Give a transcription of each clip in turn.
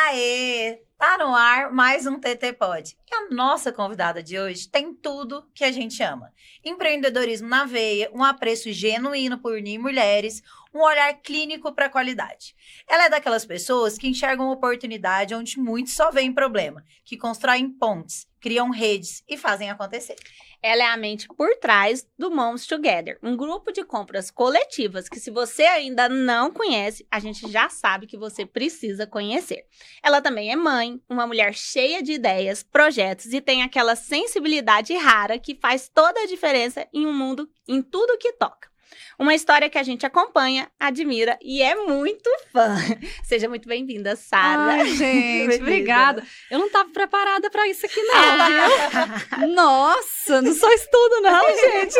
Aê! Tá no ar mais um TT Pod. E a nossa convidada de hoje tem tudo que a gente ama. Empreendedorismo na veia, um apreço genuíno por unir mulheres, um olhar clínico para a qualidade. Ela é daquelas pessoas que enxergam oportunidade onde muitos só veem problema, que constroem pontes, criam redes e fazem acontecer. Ela é a mente por trás do Moms Together, um grupo de compras coletivas que, se você ainda não conhece, a gente já sabe que você precisa conhecer. Ela também é mãe, uma mulher cheia de ideias, projetos e tem aquela sensibilidade rara que faz toda a diferença em um mundo, em tudo que toca. Uma história que a gente acompanha, admira e é muito fã. Seja muito bem-vinda, Sara. Ai, gente, obrigada. Eu não estava preparada para isso aqui, não, viu? Nossa, não só estudo, não, gente.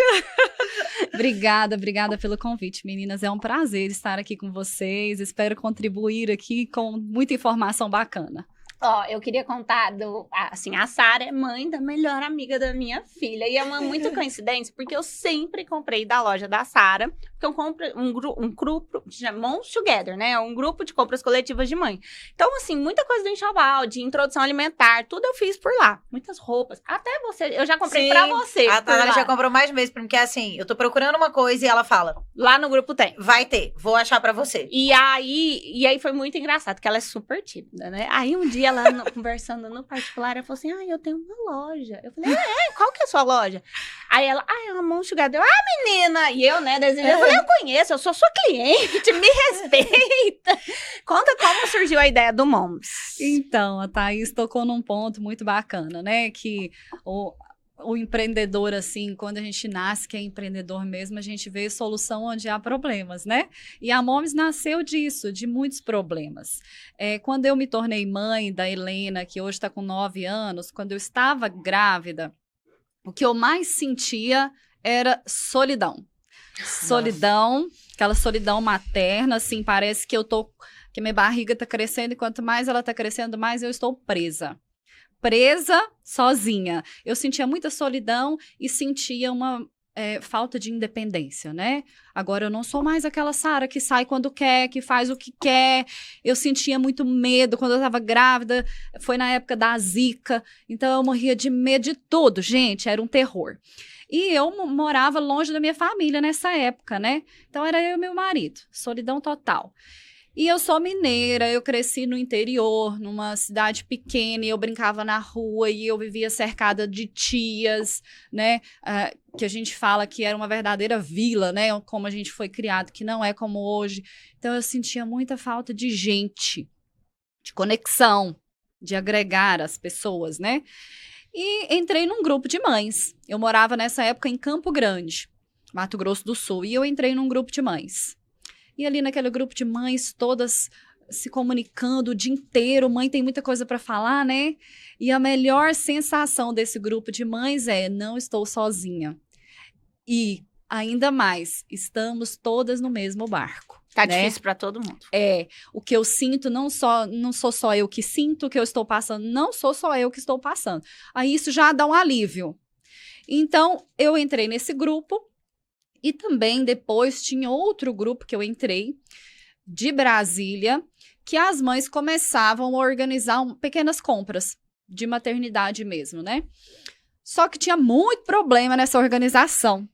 Obrigada pelo convite, meninas. É um prazer estar aqui com vocês. Espero contribuir aqui com muita informação bacana. Eu queria contar, a Sara é mãe da melhor amiga da minha filha. E é uma muita coincidência, porque eu sempre comprei da loja da Sara, porque eu compro um grupo, Moms Together, né? Um grupo de compras coletivas de mãe. Então, assim, muita coisa do enxoval, de introdução alimentar, tudo eu fiz por lá. Muitas roupas. Até você, eu já comprei pra você. A Tana já comprou mais vezes, porque assim, eu tô procurando uma coisa e ela fala... Lá no grupo tem. Vai ter, vou achar pra você. E aí foi muito engraçado, porque ela é super tímida, né? Aí um dia ela conversando no particular, ela falou assim, eu tenho uma loja. Eu falei, qual que é a sua loja? Aí ela, é uma Moms Together. Menina! E eu, né, desejando, eu falei, eu conheço, eu sou sua cliente, me respeita. Conta como surgiu a ideia do Moms. Então, a Thaís tocou num ponto muito bacana, né, que o empreendedor, assim, quando a gente nasce, que é empreendedor mesmo, a gente vê solução onde há problemas, né? E a Moms nasceu disso, de muitos problemas. Quando eu me tornei mãe da Helena, que hoje está com 9 anos, quando eu estava grávida, o que eu mais sentia era solidão. Solidão, aquela solidão materna, assim, parece que que minha barriga está crescendo e quanto mais ela está crescendo, mais eu estou presa sozinha. Eu sentia muita solidão e sentia uma falta de independência, né? Agora eu não sou mais aquela Sara que sai quando quer, que faz o que quer. Eu sentia muito medo quando eu estava grávida. Foi na época da Zika. Então eu morria de medo de tudo, gente. Era um terror. E eu morava longe da minha família nessa época, né? Então era eu e meu marido. Solidão total. E eu sou mineira, eu cresci no interior, numa cidade pequena, e eu brincava na rua, e eu vivia cercada de tias, né, que a gente fala que era uma verdadeira vila, né, como a gente foi criado, que não é como hoje. Então eu sentia muita falta de gente, de conexão, de agregar as pessoas, né. E entrei num grupo de mães. Eu morava nessa época em Campo Grande, Mato Grosso do Sul, e eu entrei num grupo de mães. E ali naquele grupo de mães, todas se comunicando o dia inteiro, mãe tem muita coisa para falar, né? E a melhor sensação desse grupo de mães é, não estou sozinha. E, ainda mais, estamos todas no mesmo barco. Tá né? difícil para todo mundo. O que eu sinto, não sou só eu que sinto, o que eu estou passando, não sou só eu que estou passando. Aí isso já dá um alívio. Então, eu entrei nesse grupo. E também depois tinha outro grupo que eu entrei, de Brasília, que as mães começavam a organizar pequenas compras de maternidade mesmo, né? Só que tinha muito problema nessa organização.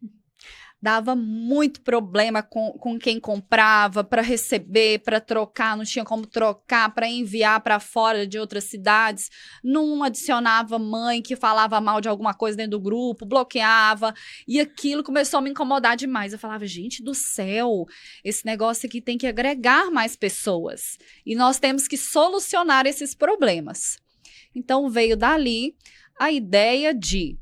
Dava muito problema com quem comprava, para receber, para trocar, não tinha como trocar, para enviar para fora de outras cidades, não adicionava mãe que falava mal de alguma coisa dentro do grupo, bloqueava, e aquilo começou a me incomodar demais. Eu falava, gente do céu, esse negócio aqui tem que agregar mais pessoas, e nós temos que solucionar esses problemas. Então veio dali a ideia de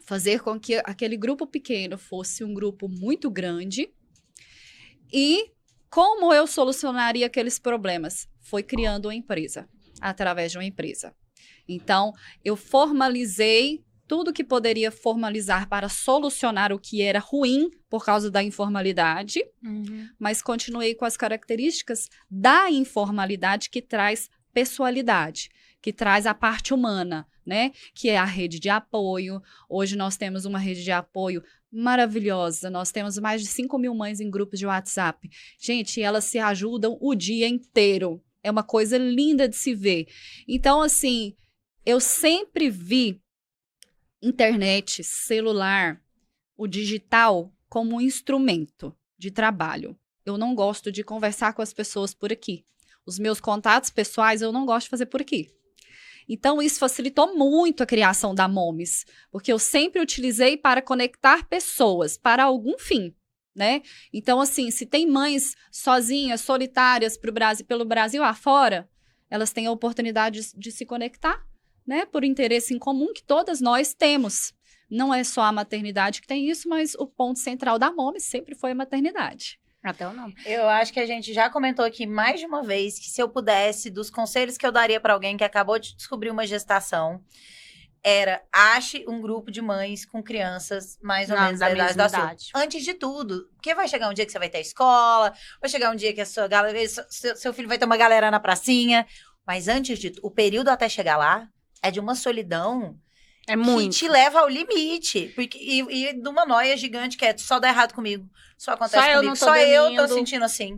fazer com que aquele grupo pequeno fosse um grupo muito grande. E como eu solucionaria aqueles problemas? Foi criando uma empresa, através de uma empresa. Então, eu formalizei tudo que poderia formalizar para solucionar o que era ruim por causa da informalidade, mas continuei com as características da informalidade que traz pessoalidade, que traz a parte humana, né? Que é a rede de apoio. Hoje nós temos uma rede de apoio maravilhosa. Nós temos mais de 5.000 mães em grupos de WhatsApp. Gente, elas se ajudam o dia inteiro. É uma coisa linda de se ver. Então, assim, eu sempre vi internet, celular, o digital como um instrumento de trabalho. Eu não gosto de conversar com as pessoas por aqui. Os meus contatos pessoais eu não gosto de fazer por aqui. Então, isso facilitou muito a criação da Moms, porque eu sempre utilizei para conectar pessoas para algum fim, né? Então, assim, se tem mães sozinhas, solitárias pelo Brasil afora, elas têm a oportunidade de se conectar, né? Por interesse em comum que todas nós temos. Não é só a maternidade que tem isso, mas o ponto central da Moms sempre foi a maternidade. Até o nome. Eu acho que a gente já comentou aqui mais de uma vez que se eu pudesse, dos conselhos que eu daria para alguém que acabou de descobrir uma gestação, era ache um grupo de mães com crianças mais ou menos da idade da sua. Antes de tudo, porque vai chegar um dia que você vai ter escola, vai chegar um dia que a sua galera, seu filho vai ter uma galera na pracinha, mas antes de tudo, o período até chegar lá é de uma solidão que te leva ao limite. E de uma noia gigante que é só dá errado comigo. Só acontece comigo. Só eu tô sentindo assim.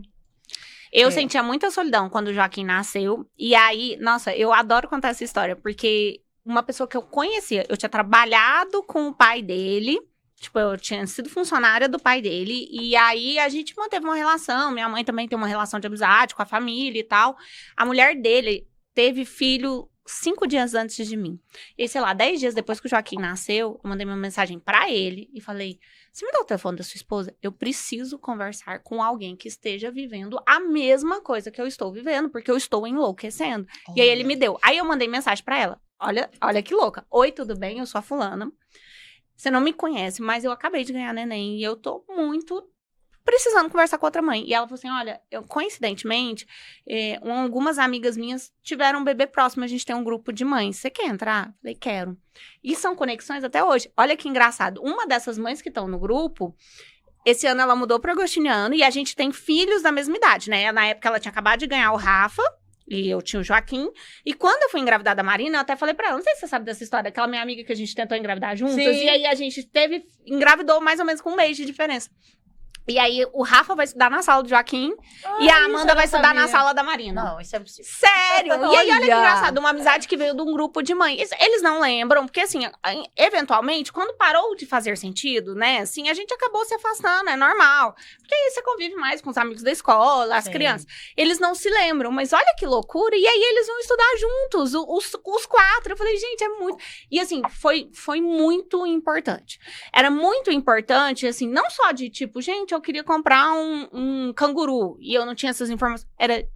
Eu sentia muita solidão quando o Joaquim nasceu. E aí, nossa, eu adoro contar essa história. Porque uma pessoa que eu conhecia, eu tinha trabalhado com o pai dele. Tipo, eu tinha sido funcionária do pai dele. E aí, a gente manteve uma relação. Minha mãe também tem uma relação de amizade com a família e tal. A mulher dele teve filho 5 dias antes de mim. E, sei lá, 10 dias depois que o Joaquim nasceu, eu mandei uma mensagem pra ele e falei, você me dá o telefone da sua esposa? Eu preciso conversar com alguém que esteja vivendo a mesma coisa que eu estou vivendo, porque eu estou enlouquecendo. E aí ele me deu. Aí eu mandei mensagem pra ela. Olha que louca. Oi, tudo bem? Eu sou a fulana. Você não me conhece, mas eu acabei de ganhar neném e eu tô muito precisando conversar com outra mãe. E ela falou assim, olha, coincidentemente, algumas amigas minhas tiveram um bebê próximo, a gente tem um grupo de mães. Você quer entrar? Eu falei, quero. E são conexões até hoje. Olha que engraçado. Uma dessas mães que estão no grupo, esse ano ela mudou para agostiniano e a gente tem filhos da mesma idade, né? Na época ela tinha acabado de ganhar o Rafa, e eu tinha o Joaquim. E quando eu fui engravidar da Marina, eu até falei pra ela, não sei se você sabe dessa história, aquela minha amiga que a gente tentou engravidar juntas. Sim. E aí a gente engravidou mais ou menos com 1 mês de diferença. E aí, o Rafa vai estudar na sala do Joaquim e a Amanda vai estudar na sala da Marina. Não, isso é possível. Sério! E aí, olha que engraçado, uma amizade que veio de um grupo de mães. Eles não lembram, porque assim, eventualmente, quando parou de fazer sentido, né, assim, a gente acabou se afastando, é normal. Porque aí você convive mais com os amigos da escola, as crianças. Eles não se lembram, mas olha que loucura. E aí, eles vão estudar juntos, os 4. Eu falei, gente, é muito... E assim, foi muito importante. Era muito importante, assim, não só de tipo, gente, eu queria comprar um canguru. E eu não tinha essas informações.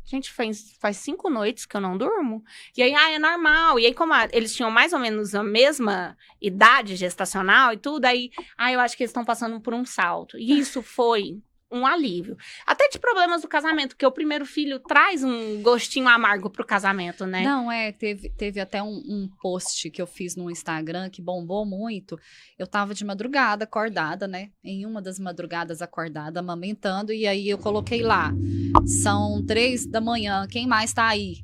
Gente, faz 5 noites que eu não durmo. E aí, é normal. E aí, como eles tinham mais ou menos a mesma idade gestacional e tudo, aí, eu acho que eles estão passando por um salto. E isso foi um alívio. Até de problemas do casamento, porque o primeiro filho traz um gostinho amargo pro casamento, né? Não, teve até um post que eu fiz no Instagram que bombou muito. Eu tava de madrugada acordada, né? Em uma das madrugadas acordada, amamentando, e aí eu coloquei lá, são 3 da manhã, quem mais tá aí?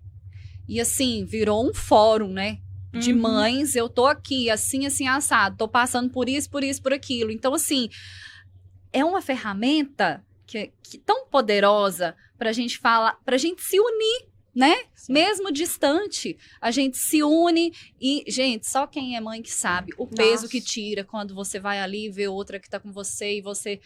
E assim, virou um fórum, né? De mães, eu tô aqui, assim, assado, tô passando por isso, por aquilo. Então, assim, é uma ferramenta que tão poderosa pra gente falar, pra gente se unir, né? Sim. Mesmo distante, a gente se une e, gente, só quem é mãe que sabe o peso que tira quando você vai ali ver outra que tá com você e você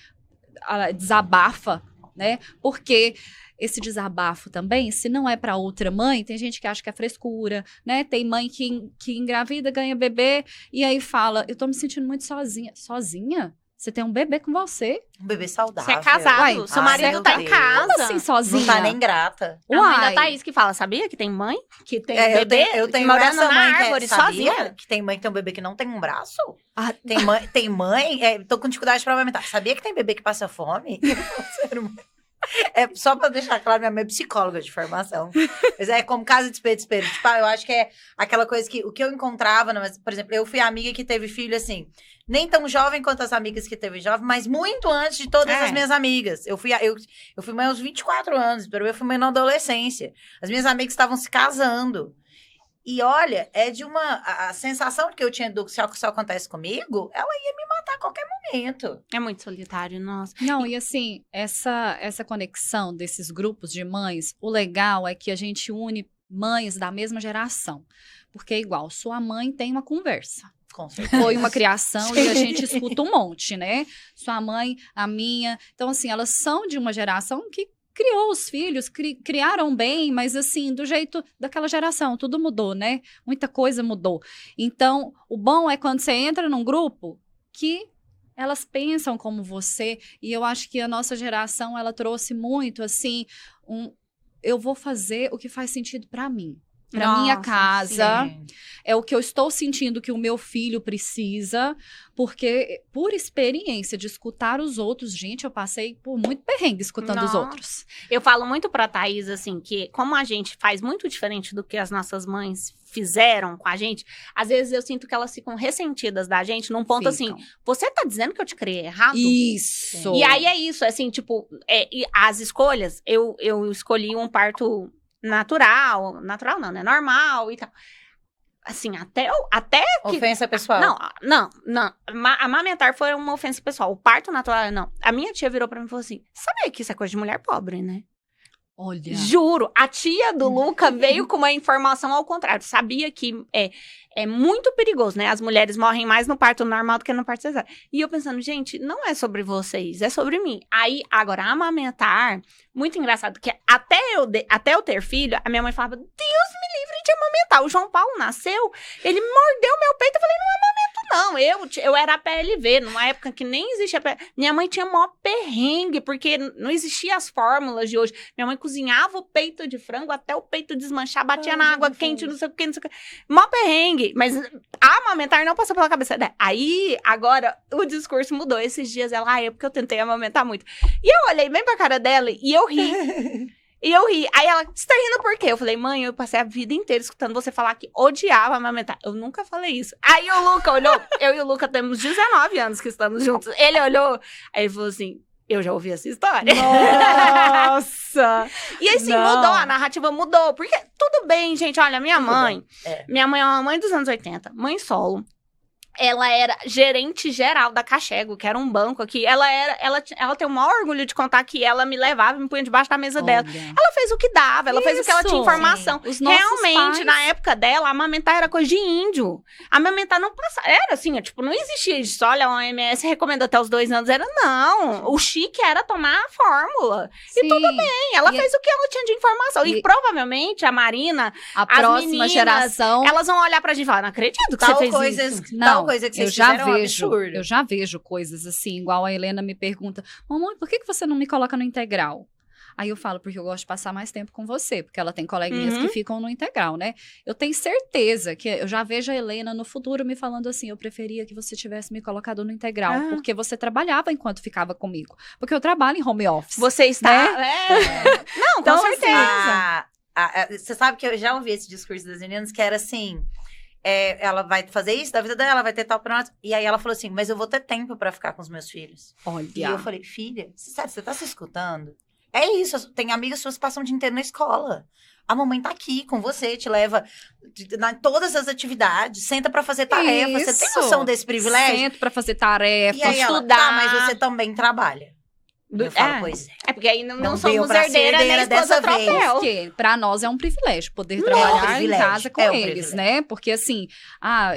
desabafa, né? Porque esse desabafo também, se não é pra outra mãe, tem gente que acha que é frescura, né? Tem mãe que engravida, ganha bebê e aí fala, eu tô me sentindo muito sozinha. Sozinha? Você tem um bebê com você. Um bebê saudável. Você é casado, seu marido tá em casa. Como assim, sozinha? Não tá nem grata. A mãe da Thaís que fala, sabia que tem mãe que tem bebê eu tenho morando essa mãe na árvore sozinha? Que tem mãe que tem um bebê que não tem um braço? Tem mãe tô com dificuldade pra amamentar. Sabia que tem bebê que passa fome? É só pra deixar claro, minha mãe é psicóloga de formação. Mas é como casa de espelho. Tipo, eu acho que é aquela coisa que... O que eu encontrava... Mas, por exemplo, eu fui a amiga que teve filho, assim... Nem tão jovem quanto as amigas que teve jovem, mas muito antes de todas as minhas amigas. Eu fui mãe aos 24 anos. Eu fui mãe na adolescência. As minhas amigas estavam se casando. E olha, é de uma... A sensação que eu tinha do que se isso acontece comigo, ela ia me matar a qualquer momento. É muito solitário, nossa. Não, e assim, essa conexão desses grupos de mães, o legal é que a gente une mães da mesma geração. Porque é igual, sua mãe tem uma conversa. Com certeza. Foi uma criação e a gente escuta um monte, né? Sua mãe, a minha. Então, assim, elas são de uma geração que criou os filhos, criaram bem, mas assim, do jeito daquela geração, tudo mudou, né? Muita coisa mudou. Então, o bom é quando você entra num grupo que elas pensam como você, e eu acho que a nossa geração, ela trouxe muito, assim, eu vou fazer o que faz sentido para mim. Para minha casa, Sim. é o que eu estou sentindo que o meu filho precisa, porque por experiência de escutar os outros, gente, eu passei por muito perrengue escutando os Nossa. outros. Eu falo muito pra Thaís, assim, que como a gente faz muito diferente do que as nossas mães fizeram com a gente, às vezes eu sinto que elas ficam ressentidas da gente num ponto assim, você tá dizendo que eu te criei errado? Isso. E aí é isso, assim, tipo, e as escolhas, eu escolhi um parto natural não, né, normal e tal. Assim, até que... Ofensa pessoal. Não. Amamentar foi uma ofensa pessoal. O parto natural, não. A minha tia virou pra mim e falou assim, sabe que isso é coisa de mulher pobre, né? Olha. Juro, a tia do Luca veio com uma informação ao contrário. Sabia que é muito perigoso, né? As mulheres morrem mais no parto normal do que no parto cesárea. E eu pensando, gente, não é sobre vocês, é sobre mim. Aí, agora, amamentar, muito engraçado, que até eu ter filho, a minha mãe falava, Deus me livre de amamentar. O João Paulo nasceu, ele mordeu meu peito, eu falei, não amamento não. Eu era a PLV, numa época que nem existia PLV. Minha mãe tinha maior perrengue, porque não existiam as fórmulas de hoje. Minha mãe cozinhava o peito de frango até o peito desmanchar, batia na água quente, não sei o que, não sei o que. Mó perrengue. Mas amamentar não passou pela cabeça dela. Aí, agora, o discurso mudou. Esses dias ela, é porque eu tentei amamentar muito. E eu olhei bem pra cara dela e eu ri. Aí ela, você tá rindo por quê? Eu falei, mãe, eu passei a vida inteira escutando você falar que odiava amamentar. Eu nunca falei isso. Aí o Luca olhou, eu e o Luca temos 19 anos que estamos juntos. Ele olhou, aí ele falou assim, eu já ouvi essa história. Nossa! E assim, mudou, a narrativa mudou. Porque tudo bem, gente, olha, minha mãe é uma mãe dos anos 80, mãe solo. Ela era gerente geral da Cachego, que era um banco aqui. Ela tem o maior orgulho de contar que ela me levava e me punha debaixo da mesa dela. Ela fez o que dava, ela fez o que ela tinha informação. Realmente, na época dela, amamentar era coisa de índio. Amamentar não passava. Era assim, tipo, não existia isso. Olha, a OMS recomenda até os 2 anos. Era não. O chique era tomar a fórmula. Sim. E tudo bem, ela fez o que ela tinha de informação. E provavelmente a Marina, a próxima meninas, geração, elas vão olhar pra gente e falar, não acredito que você fez isso. Tal coisa que vocês fizeram absurdo. Eu já vejo coisas assim, igual a Helena me pergunta, mamãe, por que você não me coloca no integral? Aí eu falo, porque eu gosto de passar mais tempo com você, porque ela tem coleguinhas que ficam no integral, né? Eu tenho certeza que eu já vejo a Helena no futuro me falando assim, eu preferia que você tivesse me colocado no integral, porque você trabalhava enquanto ficava comigo. Porque eu trabalho em home office. Você está... né? Não, então, com certeza. Você sabe que eu já ouvi esse discurso das meninas, que era assim... ela vai fazer isso da vida dela, ela vai ter tal pronto. E aí ela falou assim, mas eu vou ter tempo pra ficar com os meus filhos. Olha. E eu falei, filha, sério, você tá se escutando? É isso, tem amigas suas que passam o dia inteiro na escola. A mamãe tá aqui com você, te leva na todas as atividades, senta pra fazer tarefa. Você tem noção desse privilégio? Sento pra fazer tarefa, E aí estudar. Tá, mas você também trabalha. Eu falo, pois é. É porque aí não Não somos deu pra ser herdeira nem herdeira esposa dessa vez. troféu. Porque pra nós é um privilégio poder trabalhar em casa com eles, né? Porque assim,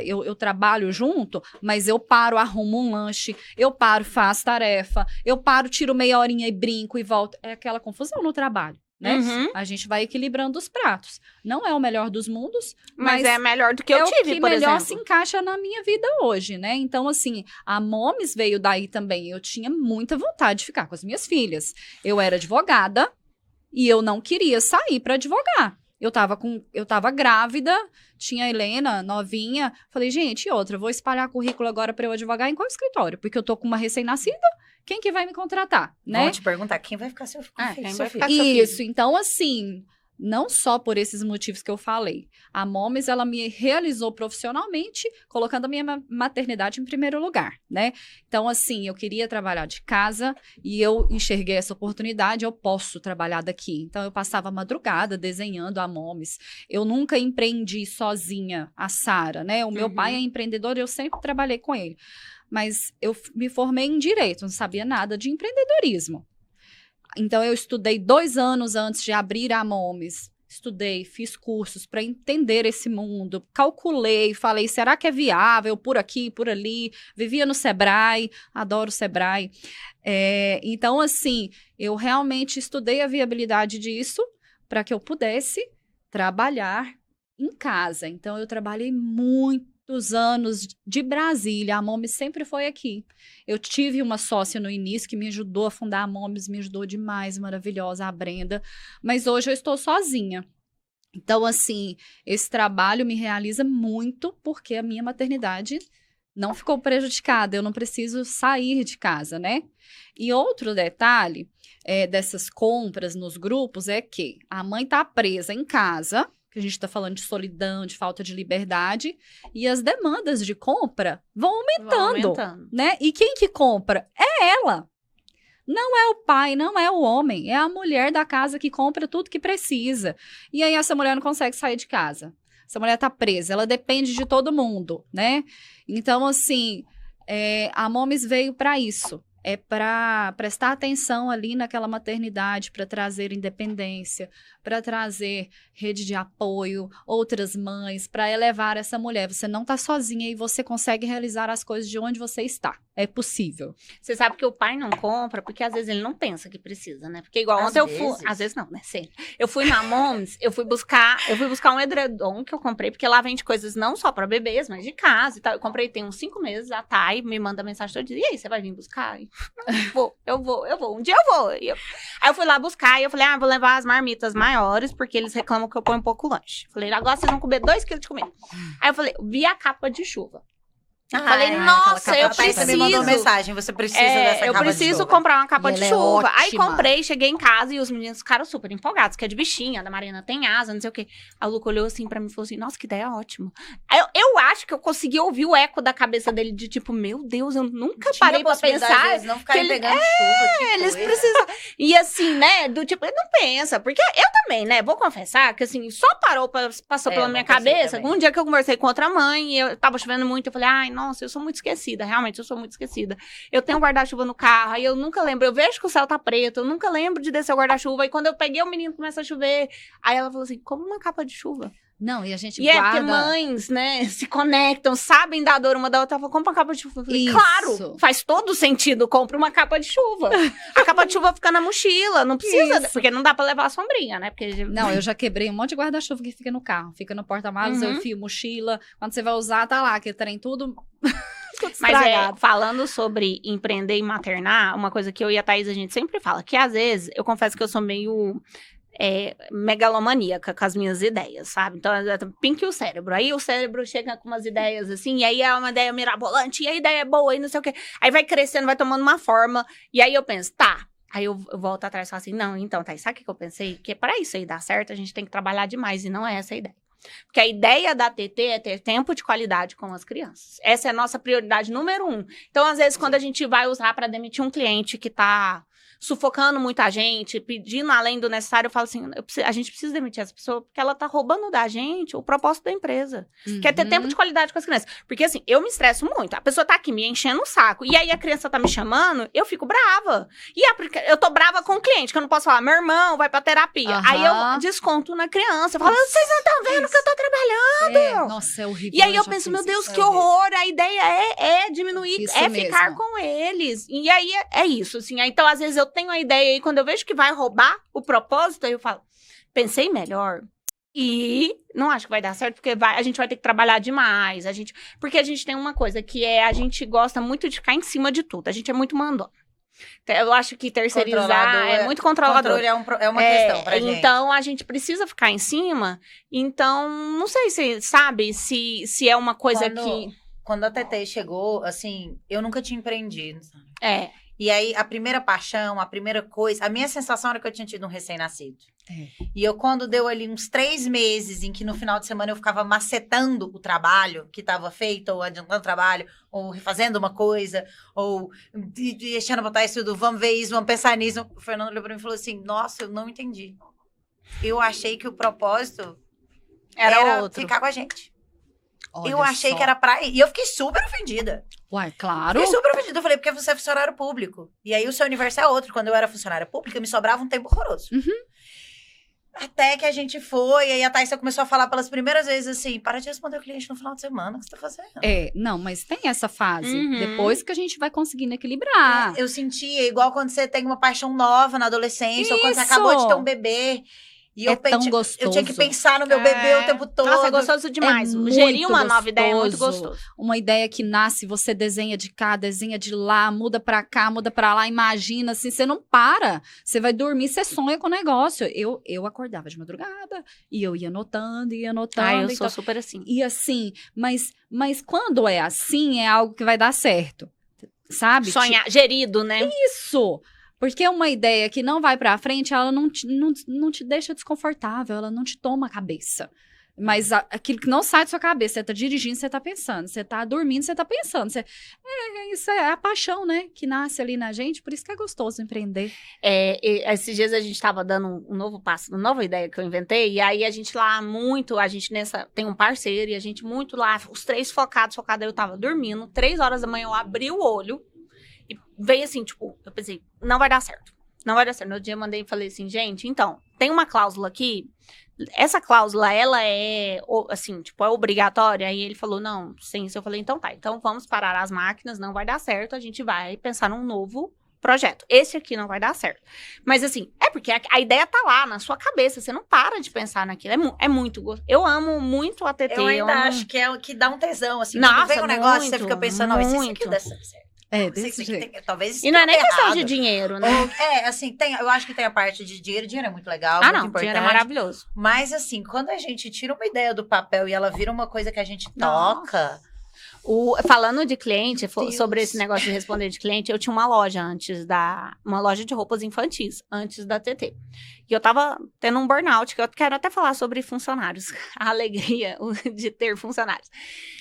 eu trabalho junto, mas eu paro, arrumo um lanche, eu paro, faço tarefa, eu paro, tiro meia horinha e brinco e volto. É aquela confusão no trabalho, né? A gente vai equilibrando os pratos. Não é o melhor dos mundos, mas é melhor do que eu tive, o que por melhor exemplo. se encaixa na minha vida hoje, né? Então, assim, a Momes veio daí também. Eu tinha muita vontade de ficar com as minhas filhas. Eu era advogada e eu não queria sair para advogar. Eu tava grávida, tinha a Helena, novinha. Falei, gente, e outra, vou espalhar currículo agora para eu advogar em qual escritório? Porque eu tô com uma recém-nascida. Quem que vai me contratar, né? Vou te perguntar, quem vai ficar seu filho? Quem vai ficar seu filho? Isso, então assim, Não só por esses motivos que eu falei. A Moms, ela me realizou profissionalmente, colocando a minha maternidade em primeiro lugar, né? Então, assim, eu queria trabalhar de casa e eu enxerguei essa oportunidade, eu posso trabalhar daqui. Então, eu passava a madrugada desenhando a Moms. Eu nunca empreendi sozinha, a Sara, né? O meu pai é empreendedor e eu sempre trabalhei com ele. Mas eu me formei em Direito, não sabia nada de empreendedorismo. Então, eu estudei 2 anos antes de abrir a Moms. Estudei, fiz cursos para entender esse mundo, calculei, falei, será que é viável por aqui, por ali? Vivia no Sebrae, adoro o Sebrae. Então, assim, eu realmente estudei a viabilidade disso para que eu pudesse trabalhar em casa. Então, eu trabalhei muitos anos de Brasília, a Moms sempre foi aqui. Eu tive uma sócia no início que me ajudou a fundar a Moms, me ajudou demais, maravilhosa, a Brenda, mas hoje eu estou sozinha. Então, assim, esse trabalho me realiza muito porque a minha maternidade não ficou prejudicada, eu não preciso sair de casa, né? E outro detalhe dessas compras nos grupos é que a mãe está presa em casa, que a gente está falando de solidão, de falta de liberdade, e as demandas de compra vão aumentando, né? E quem que compra? É ela. Não é o pai, não é o homem, é a mulher da casa que compra tudo que precisa. E aí essa mulher não consegue sair de casa. Essa mulher está presa, ela depende de todo mundo, né? Então, assim, a Moms veio para isso. É para prestar atenção ali naquela maternidade, para trazer independência, para trazer rede de apoio, outras mães, para elevar essa mulher. Você não está sozinha e você consegue realizar as coisas de onde você está. É possível. Você sabe que o pai não compra, porque às vezes ele não pensa que precisa, né? Porque igual ontem eu fui... Às vezes não, né? Sempre. Eu fui na Moms, eu fui buscar um edredom que eu comprei, porque lá vende coisas não só para bebês, mas de casa e tal. Eu comprei tem uns 5 meses, a Thay me manda mensagem todo dia. E aí, você vai vir buscar? Eu vou. Um dia eu vou. Aí eu fui lá buscar e eu falei, vou levar as marmitas maiores, porque eles reclamam que eu ponho um pouco lanche. Falei, agora vocês vão comer 2 quilos de comida. Aí eu falei, vi a capa de chuva. Falei, nossa, eu preciso. Você me mandou mensagem, você precisa dessa capa de chuva. Eu preciso comprar uma capa de chuva. É Aí comprei, cheguei em casa e os meninos ficaram super empolgados, que é de bichinha, da Marina tem asa, não sei o quê. A Luca olhou assim pra mim e falou assim, nossa, que ideia ótima. Eu acho que eu consegui ouvir o eco da cabeça dele de tipo, meu Deus, eu nunca parei pra pensar. Eles não ficarem pegando chuva. Eles precisam. E assim, né, do tipo, ele não pensa, porque eu também, né, vou confessar que assim, só passou pela minha cabeça, um dia que eu conversei com outra mãe, e eu tava chovendo muito, eu falei, ai, nossa, eu sou muito esquecida, realmente, eu sou muito esquecida. Eu tenho um guarda-chuva no carro, aí eu nunca lembro, eu vejo que o céu tá preto, eu nunca lembro de descer o guarda-chuva, e quando eu peguei o menino começa a chover, aí ela falou assim, como uma capa de chuva. Não, e a gente guarda... guarda... é porque mães, né, se conectam, sabem da dor uma da outra, ela compra uma capa de chuva. Eu falei, claro, faz todo sentido, compra uma capa de chuva. A capa de chuva fica na mochila, não precisa, porque não dá pra levar a sombrinha, né? Porque... Não, eu já quebrei um monte de guarda-chuva que fica no carro, fica no porta-malas, eu enfio mochila, quando você vai usar, tá lá, aquele trem tudo... Mas falando sobre empreender e maternar, uma coisa que eu e a Thaís, a gente sempre fala, que às vezes, eu confesso que eu sou meio... megalomaníaca com as minhas ideias, sabe? Então, pinque o cérebro. Aí o cérebro chega com umas ideias assim, e aí é uma ideia mirabolante, e a ideia é boa, e não sei o quê. Aí vai crescendo, vai tomando uma forma, e aí eu penso, tá. Aí eu volto atrás e falo assim, não, então, tá, sabe o que eu pensei? Que para isso aí dar certo, a gente tem que trabalhar demais, e não é essa a ideia. Porque a ideia da TT é ter tempo de qualidade com as crianças. Essa é a nossa prioridade número 1. Então, às vezes, quando a gente vai usar para demitir um cliente que tá sufocando muita gente, pedindo além do necessário, eu falo assim, a gente precisa demitir essa pessoa porque ela tá roubando da gente o propósito da empresa. Que é ter tempo de qualidade com as crianças. Porque assim, eu me estresso muito. A pessoa tá aqui me enchendo o saco. E aí a criança tá me chamando, eu fico brava. E eu tô brava com o cliente, que eu não posso falar, meu irmão vai pra terapia. Aí eu desconto na criança. Eu falo, vocês não estão vendo que eu tô trabalhando. Nossa, é horrível. E aí eu penso, meu Deus, que horror. A ideia é diminuir, isso ficar com eles. E aí é isso, assim. Então, às vezes, eu tenho a ideia e quando eu vejo que vai roubar o propósito, aí eu falo, pensei melhor e não acho que vai dar certo, porque a gente vai ter que trabalhar demais, porque a gente tem uma coisa que a gente gosta muito de ficar em cima de tudo, a gente é muito mandona. Eu acho que terceirizar é muito controlador. Controle é uma questão pra gente. Então, a gente precisa ficar em cima, então, não sei se, sabe, se é uma coisa que... Quando a TT chegou, assim, eu nunca tinha empreendido, sabe? E aí, a primeira paixão, a primeira coisa... A minha sensação era que eu tinha tido um recém-nascido. E eu, quando deu ali uns 3 meses, em que no final de semana eu ficava macetando o trabalho que estava feito, ou adiantando o trabalho, ou refazendo uma coisa, ou deixando botar isso tudo, vamos ver isso, vamos pensar nisso. O Fernando olhou pra mim e falou assim, nossa, eu não entendi. Eu achei que o propósito era outro. ficar com a gente. Olha Eu achei só. que era pra ir. E eu fiquei super ofendida. Uai, claro. Fiquei super ofendida. Eu falei, porque você é funcionário público. E aí o seu universo é outro. Quando eu era funcionária pública, me sobrava um tempo horroroso. Até que a gente foi, aí a Thaisa começou a falar pelas primeiras vezes assim, para de responder o cliente no final de semana, o que você tá fazendo? Não, mas tem essa fase. Uhum. Depois que a gente vai conseguindo equilibrar. Eu sentia igual quando você tem uma paixão nova na adolescência, ou quando você Isso! acabou de ter um bebê. E É eu, tão eu gostoso. tinha que pensar no meu bebê o tempo todo. Nossa, é gostoso demais. muito Gerir uma nova ideia é muito gostoso. gostoso. Uma ideia que nasce, você desenha de cá, desenha de lá, muda pra cá, muda pra lá, imagina, assim, você não para. Você vai dormir, você sonha com o negócio. Eu acordava de madrugada e eu ia anotando, Eu então, sou super assim. e assim, mas quando é assim, é algo que vai dar certo, sabe? Sonhar, gerido, né? Isso! Porque uma ideia que não vai pra frente, ela não te deixa desconfortável, ela não te toma a cabeça. Mas aquilo que não sai da sua cabeça, você tá dirigindo, você tá pensando, você tá dormindo, você tá pensando. Isso é a paixão, né? Que nasce ali na gente, por isso que é gostoso empreender. Esses dias a gente tava dando um novo passo, uma nova ideia que eu inventei, e aí a gente tem um parceiro, e a gente muito lá, os 3 focados, eu tava dormindo, 3 horas da manhã eu abri o olho, e veio assim, tipo, eu pensei, não vai dar certo. Não vai dar certo. No outro dia eu mandei e falei assim, gente, então, tem uma cláusula aqui, essa cláusula, ela é, assim, tipo, é obrigatória? Aí ele falou, não, sim. Eu falei, então tá, então vamos parar as máquinas, não vai dar certo, a gente vai pensar num novo projeto. Esse aqui não vai dar certo. Mas assim, é porque a ideia tá lá, na sua cabeça, você não para de pensar naquilo. É muito gostoso. Eu amo muito a TT. Eu ainda acho que é o que dá um tesão, assim. Nossa, quando vem um negócio, você muito, fica pensando, não, esse aqui muito. dá certo. Desse jeito. Talvez E não é nem questão errado. de dinheiro, né? Assim, eu acho que tem a parte de dinheiro. Dinheiro é muito legal, Ah, muito não, importante. dinheiro é maravilhoso. Mas, assim, quando a gente tira uma ideia do papel e ela vira uma coisa que a gente Nossa. toca... Falando de cliente, Deus. sobre esse negócio de responder de cliente, eu tinha uma loja uma loja de roupas infantis, antes da TT. E eu tava tendo um burnout, que eu quero até falar sobre funcionários. A alegria de ter funcionários.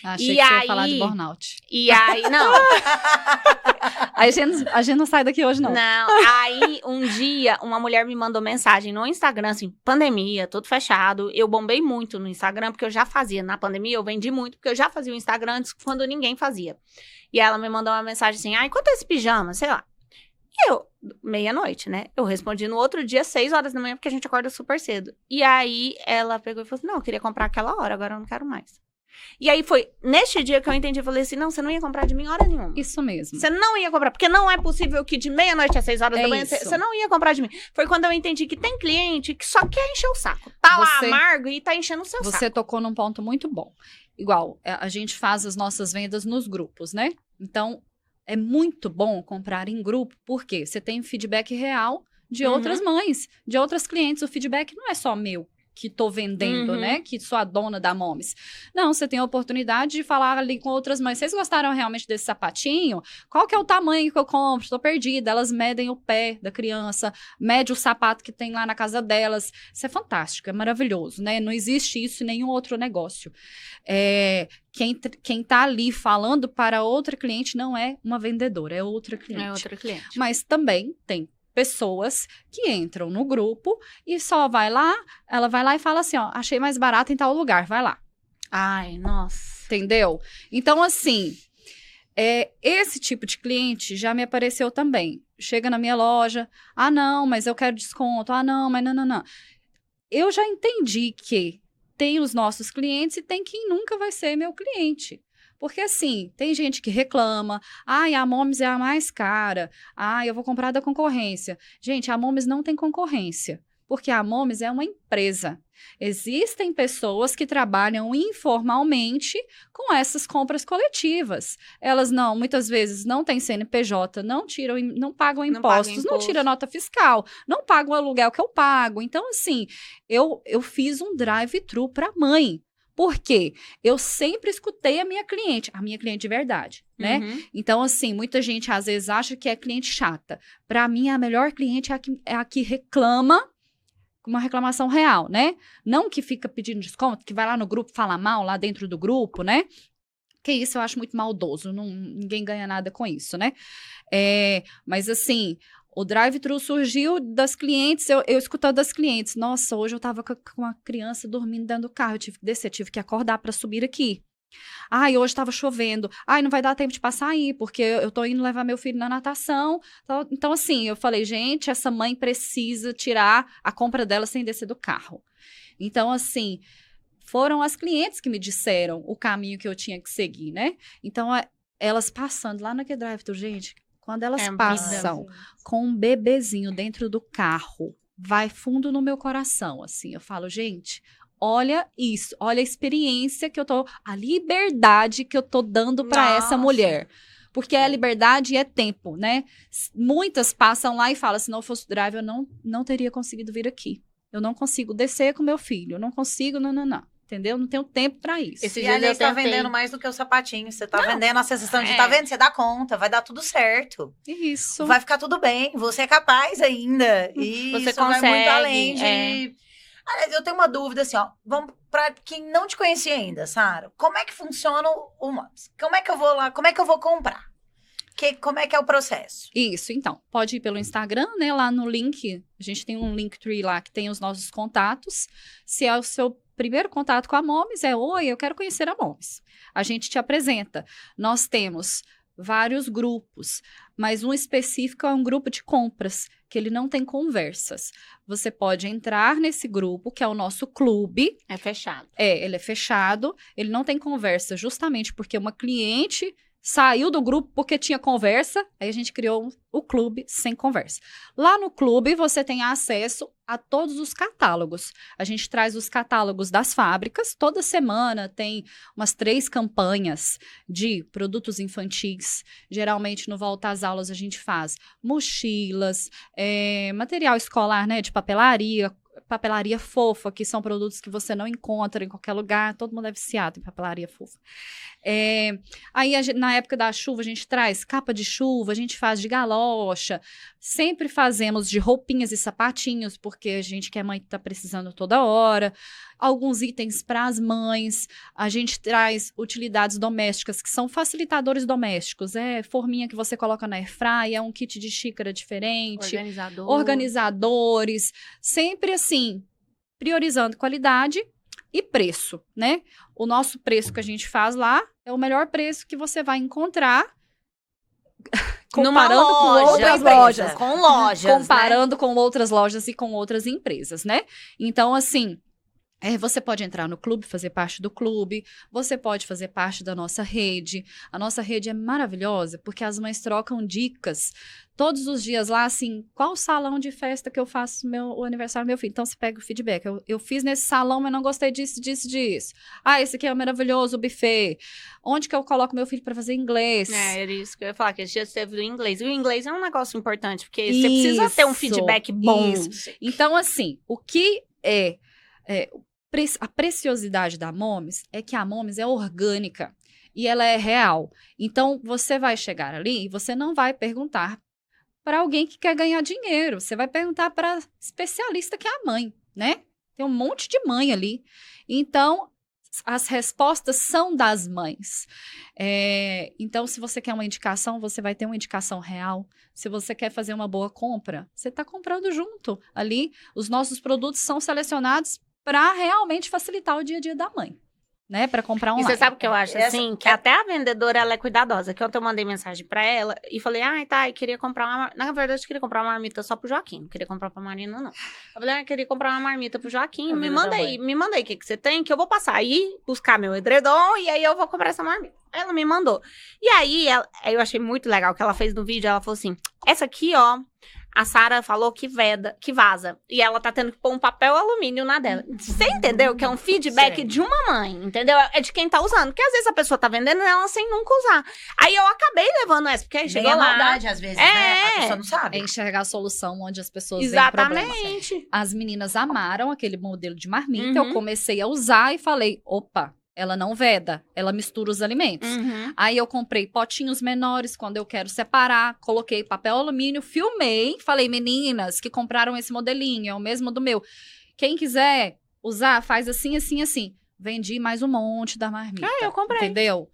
Achei que você ia falar de burnout. E aí, não. A gente não sai daqui hoje, não. Não, aí um dia uma mulher me mandou mensagem no Instagram, assim, pandemia, tudo fechado. Eu bombei muito no Instagram, porque eu já fazia. Na pandemia eu vendi muito, porque eu já fazia o Instagram antes, quando ninguém fazia. E ela me mandou uma mensagem assim, ai, quanto é esse pijama? Sei lá. E eu, meia-noite, né? Eu respondi no outro dia, 6 horas da manhã, porque a gente acorda super cedo. E aí ela pegou e falou assim, não, eu queria comprar aquela hora, agora eu não quero mais. E aí foi neste dia que eu entendi, eu falei assim, não, você não ia comprar de mim hora nenhuma. Isso mesmo. Você não ia comprar, porque não é possível que de meia-noite às 6 horas da manhã isso. você não ia comprar de mim. Foi quando eu entendi que tem cliente que só quer encher o saco. Tá lá amargo e tá enchendo o seu saco. Você tocou num ponto muito bom. Igual, a gente faz as nossas vendas nos grupos, né? Então, é muito bom comprar em grupo, porque você tem feedback real de outras mães, de outras clientes. O feedback não é só meu, que tô vendendo, né? Que sou a dona da Moms. Não, você tem a oportunidade de falar ali com outras mães. Vocês gostaram realmente desse sapatinho? Qual que é o tamanho que eu compro? Tô perdida. Elas medem o pé da criança, mede o sapato que tem lá na casa delas. Isso é fantástico, é maravilhoso, né? Não existe isso em nenhum outro negócio. Quem tá ali falando para outra cliente não é uma vendedora, é outra cliente. É outra cliente. Mas também tem pessoas que entram no grupo e só ela vai lá e fala assim, ó, achei mais barato em tal lugar, vai lá. Ai, nossa. Entendeu? Então, assim, esse tipo de cliente já me apareceu também. Chega na minha loja, ah, não, mas eu quero desconto, ah, não, mas não. Eu já entendi que tem os nossos clientes e tem quem nunca vai ser meu cliente. Porque, assim, tem gente que reclama, ai, a Moms é a mais cara, ai, eu vou comprar da concorrência. Gente, a Moms não tem concorrência, porque a Moms é uma empresa. Existem pessoas que trabalham informalmente com essas compras coletivas. Elas muitas vezes não têm CNPJ, não pagam impostos, não tiram nota fiscal, não pagam o aluguel que eu pago. Então, assim, eu fiz um drive-thru para mãe. Por quê? Eu sempre escutei a minha cliente de verdade. né? Uhum. Então, assim, muita gente às vezes acha que é cliente chata. Para mim, a melhor cliente é a que reclama uma reclamação real, né? Não que fica pedindo desconto, que vai lá no grupo, fala mal lá dentro do grupo, né? Que isso eu acho muito maldoso, ninguém ganha nada com isso, né? Mas assim, o drive-thru surgiu das clientes, eu escutando das clientes, nossa, hoje eu tava com uma criança dormindo dentro do carro, eu tive que descer, tive que acordar para subir aqui. Ai, hoje estava chovendo. Ai, não vai dar tempo de passar aí, porque eu tô indo levar meu filho na natação. Então, assim, eu falei, gente, essa mãe precisa tirar a compra dela sem descer do carro. Então, assim, foram as clientes que me disseram o caminho que eu tinha que seguir, né? Então, elas passando lá naquele drive-thru, gente, quando elas passam com um bebezinho dentro do carro, vai fundo no meu coração, assim. Eu falo, gente, olha isso, olha a experiência que eu tô, a liberdade que eu tô dando para essa mulher. Porque a liberdade é tempo, né? Muitas passam lá e falam, se não fosse o drive, eu não teria conseguido vir aqui. Eu não consigo descer com meu filho, eu não consigo, não. Entendeu? Não tenho tempo pra isso. E a gente tá vendendo mais do que o sapatinho. Você tá vendendo a sensação de, tá vendo? Você dá conta, vai dar tudo certo. Isso. Vai ficar tudo bem, você é capaz ainda. E você isso consegue, vai muito além de... Aliás, eu tenho uma dúvida, assim, ó. Vamos pra quem não te conhecia ainda, Sara. Como é que funciona o MOMS? Como é que eu vou lá? Como é que eu vou comprar? Como é que é o processo? Isso, então. Pode ir pelo Instagram, né? Lá no link, a gente tem um Linktree lá que tem os nossos contatos. Se é o seu primeiro contato com a MOMS, oi, eu quero conhecer a MOMS. A gente te apresenta. Nós temos vários grupos, mas um específico é um grupo de compras, que ele não tem conversas. Você pode entrar nesse grupo, que é o nosso clube. É fechado. Ele é fechado, ele não tem conversa, justamente porque uma cliente saiu do grupo porque tinha conversa, aí a gente criou o clube sem conversa. Lá no clube, você tem acesso a todos os catálogos. A gente traz os catálogos das fábricas, toda semana tem umas 3 campanhas de produtos infantis. Geralmente, no Volta às Aulas, a gente faz mochilas, material escolar, né, de papelaria fofa, que são produtos que você não encontra em qualquer lugar. Todo mundo é viciado em papelaria fofa. Aí, na época da chuva, a gente traz capa de chuva, a gente faz de galocha. Sempre fazemos de roupinhas e sapatinhos, porque a gente que é mãe tá precisando toda hora. Alguns itens para as mães. A gente traz utilidades domésticas, que são facilitadores domésticos. Forminha que você coloca na airfryer, um kit de xícara diferente. Organizadores. Sempre assim, priorizando qualidade e preço, né? O nosso preço que a gente faz lá é o melhor preço que você vai encontrar comparando com outras lojas. Com lojas, comparando com outras lojas e com outras empresas, né? Então, assim, você pode entrar no clube, fazer parte do clube, você pode fazer parte da nossa rede. A nossa rede é maravilhosa, porque as mães trocam dicas todos os dias lá, assim, qual salão de festa que eu faço o aniversário do meu filho? Então, você pega o feedback. Eu fiz nesse salão, mas não gostei disso. Esse aqui é maravilhoso, o buffet. Onde que eu coloco meu filho para fazer inglês? Era isso que eu ia falar, que esse dia teve do inglês. E o inglês é um negócio importante, porque você precisa ter um feedback bom. Isso. Então, assim, o que a preciosidade da MOMS é que a MOMS é orgânica e ela é real. Então, você vai chegar ali e você não vai perguntar para alguém que quer ganhar dinheiro. Você vai perguntar para especialista que é a mãe, né? Tem um monte de mãe ali. Então, as respostas são das mães. Então, se você quer uma indicação, você vai ter uma indicação real. Se você quer fazer uma boa compra, você está comprando junto. Ali, os nossos produtos são selecionados para realmente facilitar o dia a dia da mãe, né? Para comprar online. E você sabe o que eu acho, assim? Que até a vendedora, ela é cuidadosa. Que ontem eu mandei mensagem pra ela e falei, eu queria comprar uma... Na verdade, eu queria comprar uma marmita só pro Joaquim. Não queria comprar pra Marina, não. Eu falei, eu queria comprar uma marmita pro Joaquim. Me manda aí o que você tem, que eu vou passar aí, buscar meu edredom e aí eu vou comprar essa marmita. Ela me mandou. E aí, eu achei muito legal o que ela fez no vídeo. Ela falou assim, essa aqui, ó, a Sara falou que vaza. E ela tá tendo que pôr um papel alumínio na dela. Você entendeu? Que é um feedback de uma mãe, entendeu? É de quem tá usando. Porque às vezes a pessoa tá vendendo ela sem nunca usar. Aí eu acabei levando essa, porque aí chegou lá. Maldade, às vezes, né? A pessoa não sabe. É enxergar a solução onde as pessoas veem problemas. Exatamente. As meninas amaram aquele modelo de marmita. Eu comecei a usar e falei, opa, ela não veda, ela mistura os alimentos. Aí eu comprei potinhos menores quando eu quero separar, coloquei papel alumínio, filmei, falei, meninas que compraram esse modelinho, é o mesmo do meu. Quem quiser usar, faz assim, assim, assim. Vendi mais um monte da marmita. Eu comprei. Entendeu?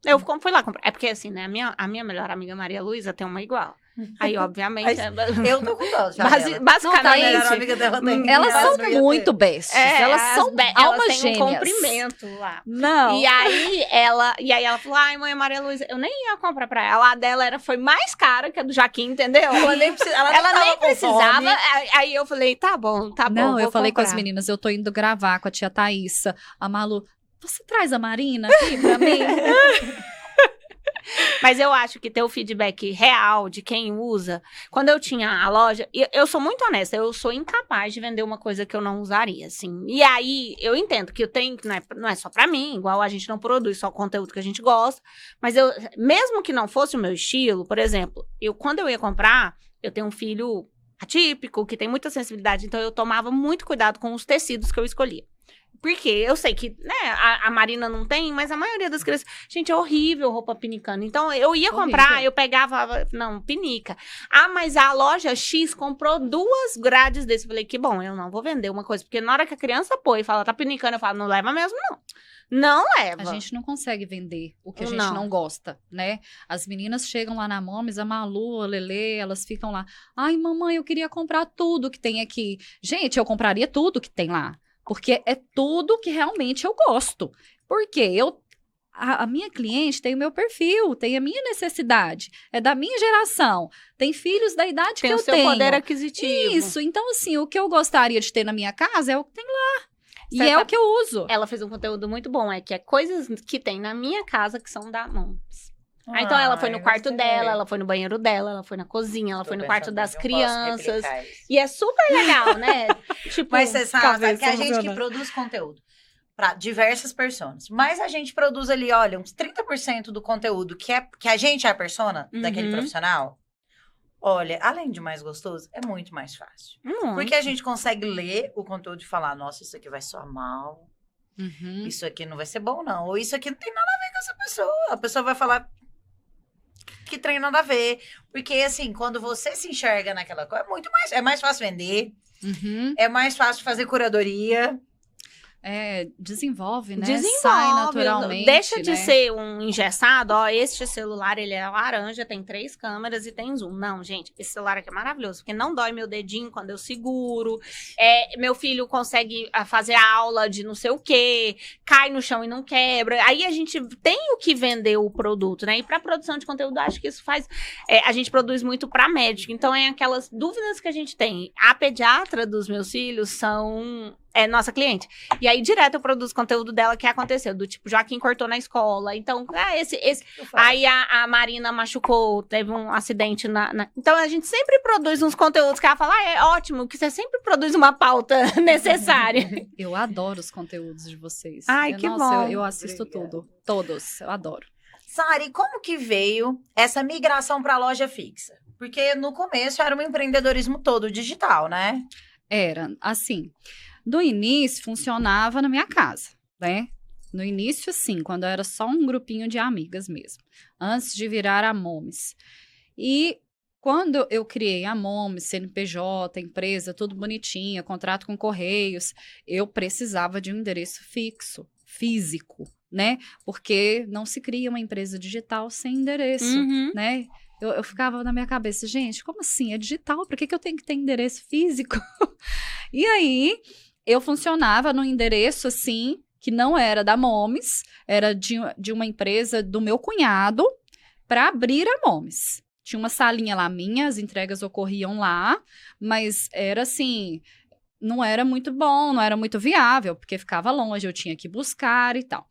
Eu fui lá comprar. É porque assim, né? A minha melhor amiga Maria Luísa tem uma igual. Aí, obviamente. Eu tô com dó já. Basicamente. Não, a melhor amiga dela tem. Elas Mas são não ia muito ter. bestas. Elas são elas almas têm gêmeas. um comprimento lá. Não. E aí ela falou, ai, mãe, Maria Luísa, eu nem ia comprar pra ela. A dela foi mais cara que a do Jaquim, entendeu? Ela nem, Ela nem precisava. Fome. Aí eu falei, tá bom. Não, vou eu falei com comprar. as meninas, eu tô indo gravar com a tia Thaísa. A Malu, você traz a Marina aqui pra mim? Mas eu acho que ter o feedback real de quem usa. Quando eu tinha a loja, eu sou muito honesta, eu sou incapaz de vender uma coisa que eu não usaria, assim. E aí, eu entendo que eu tenho, não é só pra mim, igual a gente não produz só conteúdo que a gente gosta. Mas mesmo que não fosse o meu estilo, por exemplo, quando eu ia comprar, eu tenho um filho atípico, que tem muita sensibilidade, então eu tomava muito cuidado com os tecidos que eu escolhia. Porque eu sei que, né, a Marina não tem, mas a maioria das crianças... Gente, é horrível roupa pinicando. Então, eu ia comprar, eu pegava... Não, pinica. Ah, mas a loja X comprou 2 grades desse. Eu falei, que bom, eu não vou vender uma coisa. Porque na hora que a criança põe e fala, tá pinicando, eu falo, não leva mesmo, não. Não leva. A gente não consegue vender o que a gente não gosta, né? As meninas chegam lá na Moms, a Malu, a Lelê, elas ficam lá. Ai, mamãe, eu queria comprar tudo que tem aqui. Gente, eu compraria tudo que tem lá. Porque é tudo que realmente eu gosto. Porque a minha cliente tem o meu perfil, tem a minha necessidade, é da minha geração, tem filhos da idade que eu tenho. Tem o seu poder aquisitivo. Isso, então assim, o que eu gostaria de ter na minha casa é o que tem lá. E Você é o que eu uso. Ela fez um conteúdo muito bom, que é coisas que tem na minha casa que são da Moms. Então ela foi no quarto dela, ela foi no banheiro dela, ela foi na cozinha, ela foi no quarto das crianças. E é super legal, né? Tipo, mas você sabe talvez que a gente que funcione. produz conteúdo para diversas personas. Mas a gente produz ali, olha, uns 30% do conteúdo que a gente é a persona daquele profissional. Olha, além de mais gostoso, é muito mais fácil. Porque a gente consegue ler o conteúdo e falar, nossa, isso aqui vai soar mal. Isso aqui não vai ser bom, não. Ou isso aqui não tem nada a ver com essa pessoa. A pessoa vai falar... que tem nada a ver. Porque, assim, quando você se enxerga naquela coisa, é mais fácil vender. É mais fácil fazer curadoria. Desenvolve, né? Desenvolve, sai naturalmente. deixa de né? ser um engessado, ó, este celular, ele é laranja, tem 3 câmeras e tem zoom. Não, gente, esse celular aqui é maravilhoso, porque não dói meu dedinho quando eu seguro, meu filho consegue fazer a aula de não sei o quê, cai no chão e não quebra. Aí a gente tem o que vender o produto, né? E pra produção de conteúdo, acho que isso faz... a gente produz muito pra médico, então é aquelas dúvidas que a gente tem. A pediatra dos meus filhos é nossa cliente. E aí, direto, eu produzo conteúdo dela que aconteceu. Do tipo, Joaquim cortou na escola. Então, Aí a Marina machucou, teve um acidente Então, a gente sempre produz uns conteúdos que ela fala, é ótimo, que você sempre produz uma pauta necessária. Eu adoro os conteúdos de vocês. Ai, que bom. Eu assisto tudo. Todos. Eu adoro. Sari, como que veio essa migração para a loja fixa? Porque no começo era um empreendedorismo todo digital, né? Era, assim... No início, funcionava na minha casa, né? No início, sim, quando era só um grupinho de amigas mesmo. Antes de virar a Moms. E quando eu criei a Moms, CNPJ, empresa, tudo bonitinho, contrato com Correios, eu precisava de um endereço físico, né? Porque não se cria uma empresa digital sem endereço, né? Eu ficava na minha cabeça, gente, como assim? É digital, por que eu tenho que ter endereço físico? E aí... eu funcionava no endereço, assim, que não era da Moms, era de uma empresa do meu cunhado, para abrir a Moms. Tinha uma salinha lá minha, as entregas ocorriam lá, mas era assim, não era muito bom, não era muito viável, porque ficava longe, eu tinha que buscar e tal.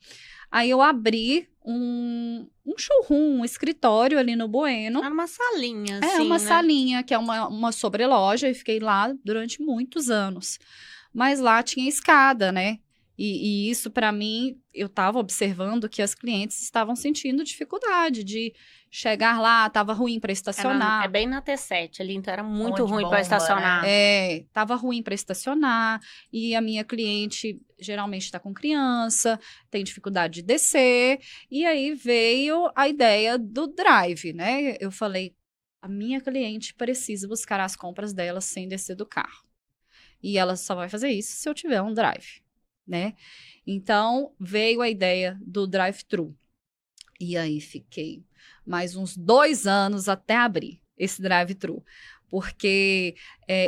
Aí eu abri um showroom, um escritório ali no Bueno. Era uma salinha, assim, uma né? salinha, que é uma sobreloja, e fiquei lá durante muitos anos. Mas lá tinha escada, né? E isso, para mim, eu estava observando que as clientes estavam sentindo dificuldade de chegar lá, estava ruim para estacionar. É bem na T7 ali, então era muito Onde ruim bomba, para estacionar. Estava ruim para estacionar, e a minha cliente geralmente está com criança, tem dificuldade de descer, e aí veio a ideia do drive, né? Eu falei, a minha cliente precisa buscar as compras dela sem descer do carro. E ela só vai fazer isso se eu tiver um drive, né? Então, veio a ideia do drive-thru. E aí, fiquei mais uns 2 anos até abrir esse drive-thru. Porque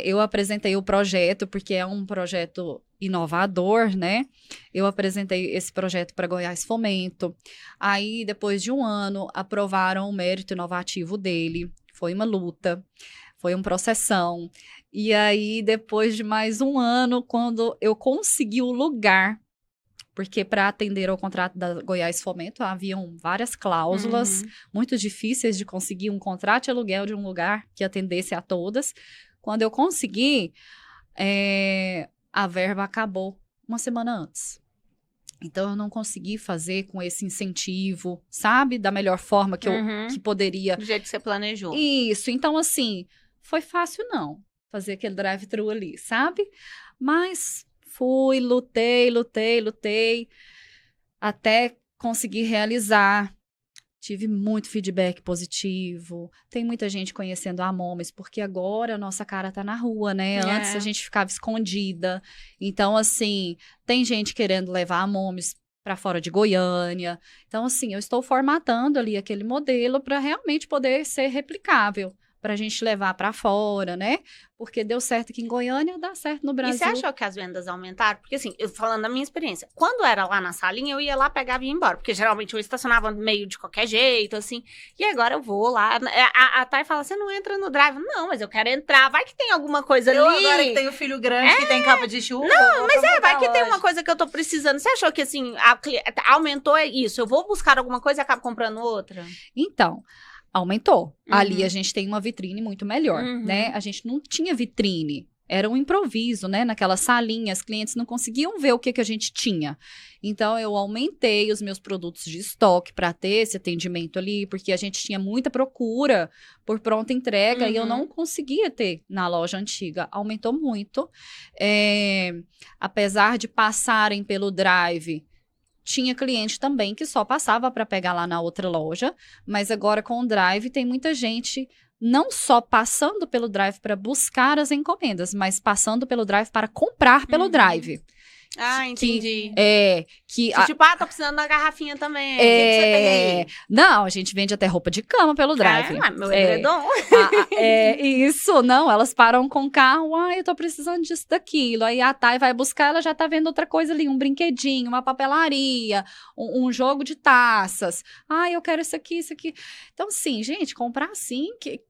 eu apresentei o projeto, porque é um projeto inovador, né? Eu apresentei esse projeto para Goiás Fomento. Aí, depois de 1 ano, aprovaram o mérito inovativo dele. Foi uma luta, foi um processão. E aí, depois de mais 1 ano, quando eu consegui o lugar, porque para atender ao contrato da Goiás Fomento, haviam várias cláusulas muito difíceis de conseguir um contrato de aluguel de um lugar que atendesse a todas. Quando eu consegui, a verba acabou 1 semana antes. Então, eu não consegui fazer com esse incentivo, sabe? Da melhor forma que eu que poderia. Do jeito que você planejou. Isso. Então, assim, foi fácil não fazer aquele drive-thru ali, sabe? Mas fui, lutei, até conseguir realizar. Tive muito feedback positivo. Tem muita gente conhecendo a Momes, porque agora a nossa cara tá na rua, né? Antes a gente ficava escondida. Então, assim, tem gente querendo levar a Momes para fora de Goiânia. Então, assim, eu estou formatando ali aquele modelo para realmente poder ser replicável, para a gente levar para fora, né? Porque deu certo aqui em Goiânia, dá certo no Brasil. E você achou que as vendas aumentaram? Porque assim, eu falando da minha experiência, quando era lá na salinha, eu ia lá, pegava e ia embora. Porque geralmente eu estacionava meio de qualquer jeito, assim. E agora eu vou lá. A Thay fala, você não entra no drive. Não, mas eu quero entrar. Vai que tem alguma coisa ali. Eu agora que tenho filho grande, que tem capa de chuva. Não, mas vai que tem uma coisa que eu tô precisando. Você achou que assim, aumentou isso? Eu vou buscar alguma coisa e acabo comprando outra? Então, aumentou. Ali a gente tem uma vitrine muito melhor, né? A gente não tinha vitrine. Era um improviso, né? Naquela salinha, as clientes não conseguiam ver o que a gente tinha. Então, eu aumentei os meus produtos de estoque para ter esse atendimento ali, porque a gente tinha muita procura por pronta entrega e eu não conseguia ter na loja antiga. Aumentou muito. Apesar de passarem pelo drive, tinha cliente também que só passava para pegar lá na outra loja, mas agora com o drive tem muita gente não só passando pelo drive para buscar as encomendas, mas passando pelo drive para comprar pelo drive. Ah, entendi. Tipo, tô precisando da garrafinha também. O que você tem aí? Não, a gente vende até roupa de cama pelo drive. Meu edredom. Isso, não, elas param com o carro, eu tô precisando disso, daquilo. Aí a Thay vai buscar, ela já tá vendo outra coisa ali, um brinquedinho, uma papelaria, um jogo de taças. Eu quero isso aqui, isso aqui. Então, sim, gente, comprar assim, que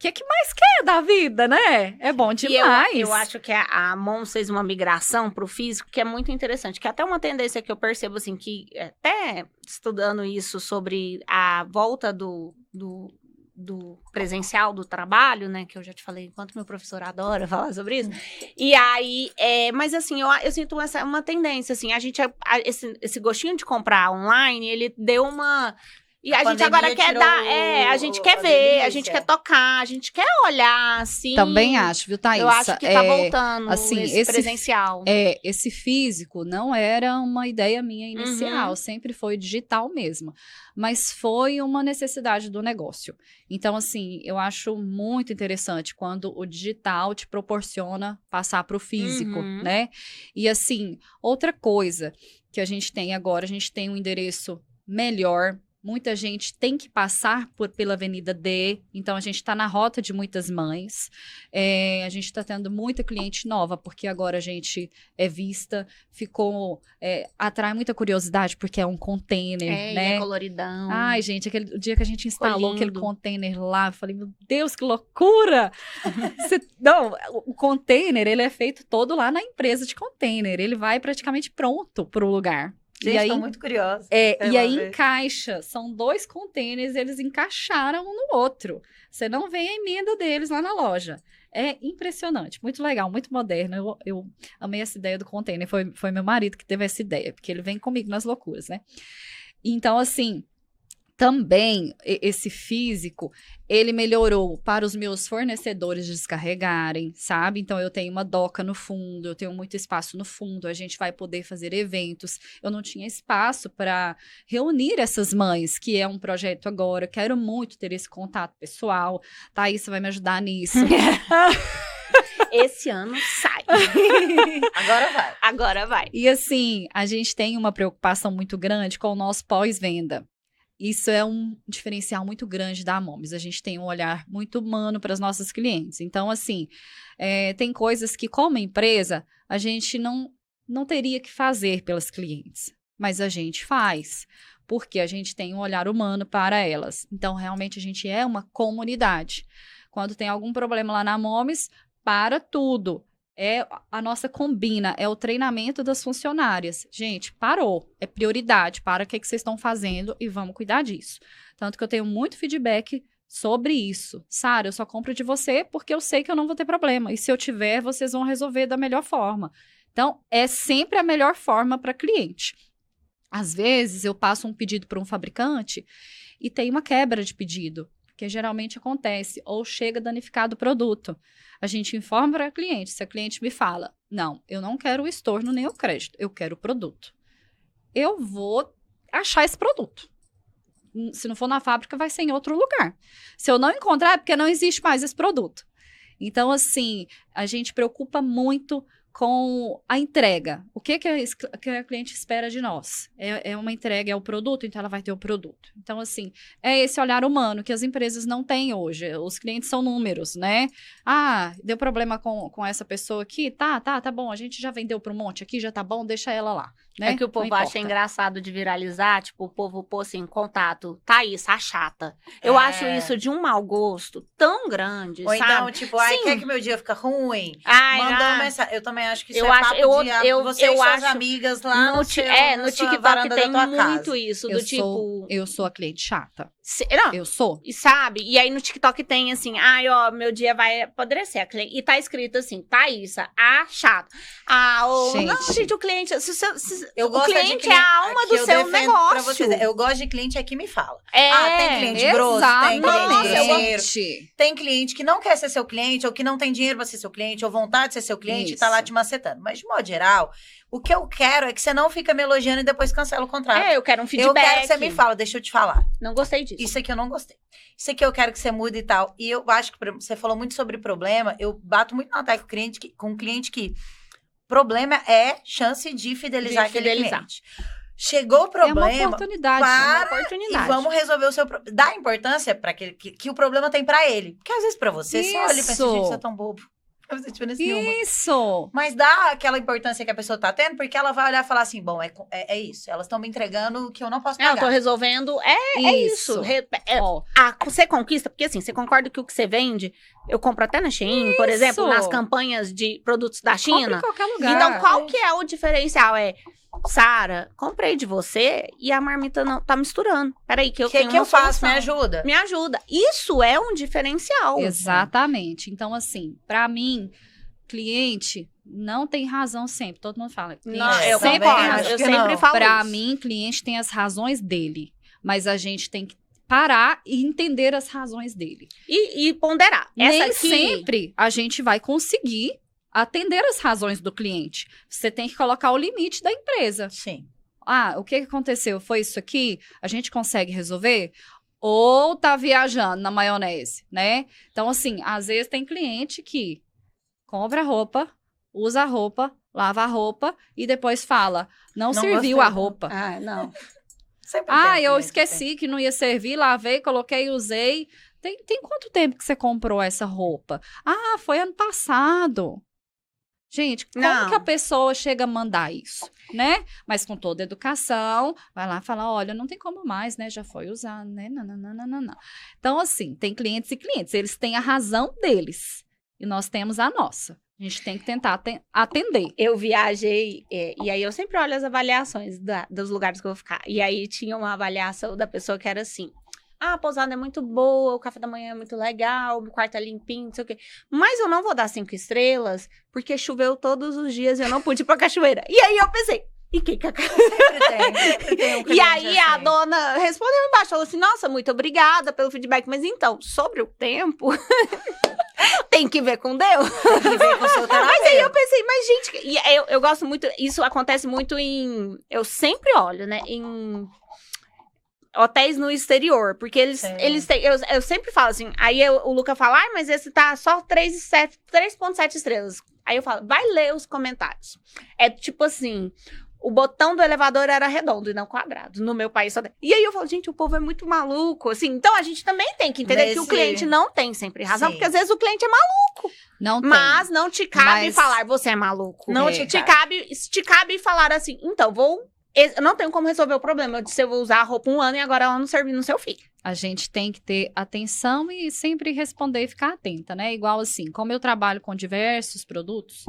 mais quer da vida, né? É bom demais. E eu acho que a Moms fez uma migração pro físico que é muito interessante, que é até uma tendência que eu percebo, assim, que até estudando isso sobre a volta do presencial do trabalho, né, que eu já te falei, enquanto meu professor adora falar sobre isso, e aí, mas assim, eu sinto uma tendência, assim, esse gostinho de comprar online, ele deu uma... E a gente agora quer a gente quer ver, a gente quer tocar, a gente quer olhar, assim. Também acho, viu, Thaís? Eu acho que tá voltando assim, esse presencial. Esse físico não era uma ideia minha inicial, sempre foi digital mesmo. Mas foi uma necessidade do negócio. Então, assim, eu acho muito interessante quando o digital te proporciona passar para o físico, né? E, assim, outra coisa que a gente tem agora, a gente tem um endereço melhor. Muita gente tem que passar pela Avenida D, então a gente está na rota de muitas mães. A gente está tendo muita cliente nova, porque agora a gente é vista, atrai muita curiosidade, porque é um container, né? É coloridão. Ai, gente, o dia que a gente instalou aquele container lá, eu falei, meu Deus, que loucura! Não, o container, ele é feito todo lá na empresa de container, ele vai praticamente pronto para o lugar. Gente, e aí, tô muito curiosa. e aí encaixa, são 2 containers, eles encaixaram um no outro. Você não vê a emenda deles lá na loja. É impressionante, muito legal, muito moderno. Eu amei essa ideia do container, foi meu marido que teve essa ideia, porque ele vem comigo nas loucuras, né? Então, assim, também esse físico, ele melhorou para os meus fornecedores descarregarem, sabe? Então, eu tenho uma doca no fundo, eu tenho muito espaço no fundo, a gente vai poder fazer eventos. Eu não tinha espaço para reunir essas mães, que é um projeto agora. Quero muito ter esse contato pessoal. Thaís, você vai me ajudar nisso. Esse ano sai. Agora vai. Agora vai. E assim, a gente tem uma preocupação muito grande com o nosso pós-venda. Isso é um diferencial muito grande da Moms. A gente tem um olhar muito humano para as nossas clientes. Então, assim, tem coisas que, como empresa, a gente não teria que fazer pelas clientes. Mas a gente faz, porque a gente tem um olhar humano para elas. Então, realmente, a gente é uma comunidade. Quando tem algum problema lá na Moms, para tudo. É a nossa combina, é o treinamento das funcionárias. Gente, parou, é prioridade, para o que vocês estão fazendo e vamos cuidar disso. Tanto que eu tenho muito feedback sobre isso. Sara, eu só compro de você porque eu sei que eu não vou ter problema. E se eu tiver, vocês vão resolver da melhor forma. Então, é sempre a melhor forma para cliente. Às vezes, eu passo um pedido para um fabricante e tem uma quebra de pedido, que geralmente acontece, ou chega danificado o produto. A gente informa para a cliente, se a cliente me fala, não, eu não quero o estorno nem o crédito, eu quero o produto. Eu vou achar esse produto. Se não for na fábrica, vai ser em outro lugar. Se eu não encontrar, é porque não existe mais esse produto. Então, assim, a gente preocupa muito com a entrega. O que a cliente espera de nós? É uma entrega, é o produto, então ela vai ter o produto. Então, assim, é esse olhar humano que as empresas não têm hoje. Os clientes são números, né? Ah, deu problema com essa pessoa aqui? Tá bom, a gente já vendeu para um monte aqui, já tá bom, deixa ela lá. Né? É que o povo acha engraçado de viralizar, tipo, o povo pôr assim, contato, Thaís, a chata. Eu acho isso de um mau gosto tão grande, Ou sabe? então, tipo, ai, quer que meu dia fica ruim? Ai, Mandou mensagem. Eu também acho que isso eu é acho, papo de você eu e suas acho, amigas lá no TikTok tem muito casa. isso, do tipo... Eu sou a cliente chata. Não, eu sou. E sabe? E aí no TikTok tem assim, ai, ó, meu dia vai apodrecer. E tá escrito assim, Thaísa, a chata. Não, gente, o cliente... o cliente é a alma do seu negócio. Eu gosto de cliente é que me fala. Tem cliente exatamente. grosso, tem cliente tem cliente que não quer ser seu cliente, ou que não tem dinheiro pra ser seu cliente, ou vontade de ser seu cliente, e tá lá te macetando. Mas, de modo geral, o que eu quero é que você não fica me elogiando e depois cancela o contrato. Eu quero um feedback. Eu quero que você me fala, deixa eu te falar. Não gostei disso. Isso aqui eu não gostei. Isso aqui eu quero que você mude e tal. E eu acho que você falou muito sobre problema, eu bato muito na tecla com um cliente que problema é chance de fidelizar aquele cliente. Chegou o problema, é uma oportunidade. E vamos resolver o seu problema. Dá importância para que o problema tem para ele. Porque às vezes para você, você olha e pensa, gente, você é tão bobo. Não faz diferença nenhuma. Isso! Mas dá aquela importância que a pessoa tá tendo, porque ela vai olhar e falar assim, bom, é isso. Elas estão me entregando o que eu não posso pagar. Eu tô resolvendo, isso. Você conquista, porque assim, você concorda que o que você vende, eu compro até na Shein, por exemplo, nas campanhas de produtos da China. Compre em qualquer lugar. Então, qual que é o diferencial? Sara, comprei de você e a marmita não tá misturando. Peraí, que eu tenho uma eu faço? solução. Me ajuda. Me ajuda. Isso é um diferencial. Exatamente. Então, assim, pra mim, cliente não tem razão sempre. Todo mundo fala. Eu sempre falo Pra isso. mim, cliente tem as razões dele. Mas a gente tem que parar e entender as razões dele. E ponderar. Nem sempre a gente vai conseguir atender as razões do cliente. Você tem que colocar o limite da empresa. Sim. O que aconteceu? Foi isso aqui? A gente consegue resolver? Ou tá viajando na maionese, né? Então, assim, às vezes tem cliente que compra roupa, usa a roupa, lava a roupa e depois fala, não serviu a roupa. Não. Eu esqueci que não ia servir, lavei, coloquei e usei. Tem quanto tempo que você comprou essa roupa? Foi ano passado. Gente, como que a pessoa chega a mandar isso, né? Mas com toda a educação, vai lá e fala, olha, não tem como mais, né? Já foi usado, né? Não. Então, assim, tem clientes e clientes. Eles têm a razão deles. e nós temos a nossa. A gente tem que tentar atender. Eu viajei, e aí eu sempre olho as avaliações dos lugares que eu vou ficar. E aí tinha uma avaliação da pessoa que era assim: a pousada é muito boa, o café da manhã é muito legal, o quarto é limpinho, não sei o quê. Mas eu não vou dar 5 estrelas, porque choveu todos os dias e eu não pude ir pra cachoeira. E aí eu pensei, e que Sempre tem um E cliente aí a assim. dona respondeu embaixo, falou assim: nossa, muito obrigada pelo feedback, mas então, sobre o tempo, tem que ver com Deus. Tem que ver com o seu Mas aí eu terapeuta. pensei, mas gente, e eu gosto muito, isso acontece muito eu sempre olho, né, em hotéis no exterior, porque eles têm, eu sempre falo assim, aí o Luca fala, mas esse tá só 3,7 estrelas. Aí eu falo, vai ler os comentários. É tipo assim, o botão do elevador era redondo e não quadrado. No meu país só tem. E aí eu falo, gente, o povo é muito maluco, assim. Então a gente também tem que entender que o cliente não tem sempre razão, Sim. porque às vezes o cliente é maluco. Não tem. Mas não te cabe Mas- falar, você é maluco. Não É. te Te cabe falar assim, então, eu não tenho como resolver o problema. Eu disse, eu vou usar a roupa 1 ano e agora ela não serviu no seu filho. A gente tem que ter atenção e sempre responder e ficar atenta, né? Igual assim, como eu trabalho com diversos produtos,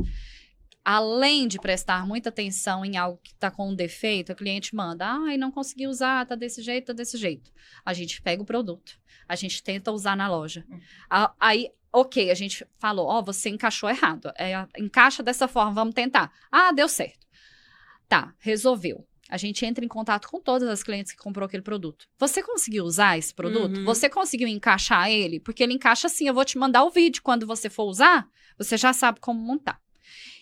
além de prestar muita atenção em algo que está com um defeito, o cliente manda, ai, não consegui usar, tá desse jeito, tá desse jeito. A gente pega o produto, a gente tenta usar na loja. Aí, ok, a gente falou, ó, você encaixou errado, encaixa dessa forma, vamos tentar. Ah, deu certo. Tá, resolveu. A gente entra em contato com todas as clientes que comprou aquele produto. Você conseguiu usar esse produto? Uhum. Você conseguiu encaixar ele? Porque ele encaixa assim, eu vou te mandar o vídeo. Quando você for usar, você já sabe como montar.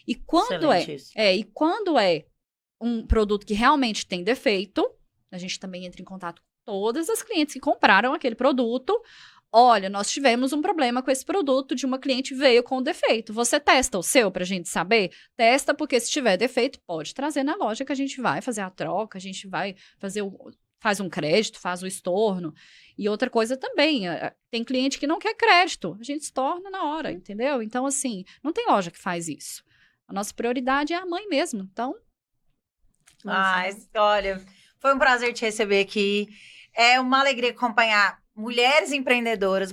E quando e quando é um produto que realmente tem defeito, a gente também entra em contato com todas as clientes que compraram aquele produto. Olha, nós tivemos um problema com esse produto de uma cliente veio com defeito. Você testa o seu pra gente saber? Testa, porque se tiver defeito, pode trazer na loja que a gente vai fazer a troca, a gente vai fazer faz um crédito, faz o estorno. E outra coisa também, tem cliente que não quer crédito, a gente estorna na hora, entendeu? Então, assim, não tem loja que faz isso. A nossa prioridade é a mãe mesmo, então... Mas, olha, foi um prazer te receber aqui. É uma alegria acompanhar mulheres empreendedoras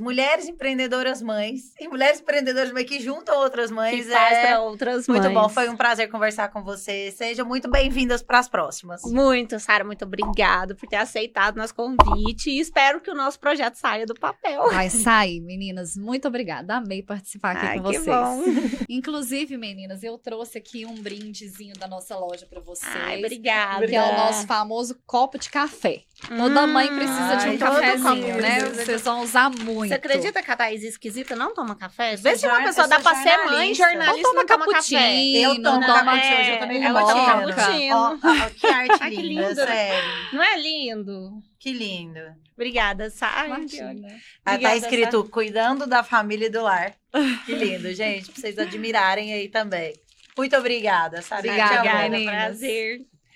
mães e mulheres empreendedoras mães que juntam outras mães. Que faz pra outras muito mães. bom, foi um prazer conversar com você. Sejam muito bem-vindas para as próximas. Muito, Sara, muito obrigada por ter aceitado nosso convite e espero que o nosso projeto saia do papel. Vai sair, meninas. Muito obrigada. Amei participar aqui com que vocês. bom. Inclusive, meninas, eu trouxe aqui um brindezinho da nossa loja pra vocês. Ai, obrigada. Que é o nosso famoso copo de café. Toda mãe precisa de um ai, todo cafezinho, copo né? precisa. Vocês vão usar muito. Você acredita que a Thaís esquisita não toma café? Eu Vê sou se uma pessoa eu dá sou pra ser mãe, jornalista. jornalista, Não toma não toma cappuccino, café. Eu tomo não toma- cappuccino, hoje eu tomei ela toma cappuccino. cappuccino. Ó, que arte Ai, que linda, lindo. sério. Não é lindo? Que lindo. Obrigada, Sara. Imagina. Aí tá Obrigada, escrito, cuidando da família e do lar. Que lindo, gente. Pra vocês admirarem aí também. Muito obrigada, Sara. Obrigada, Te amo. meninas. Prazer.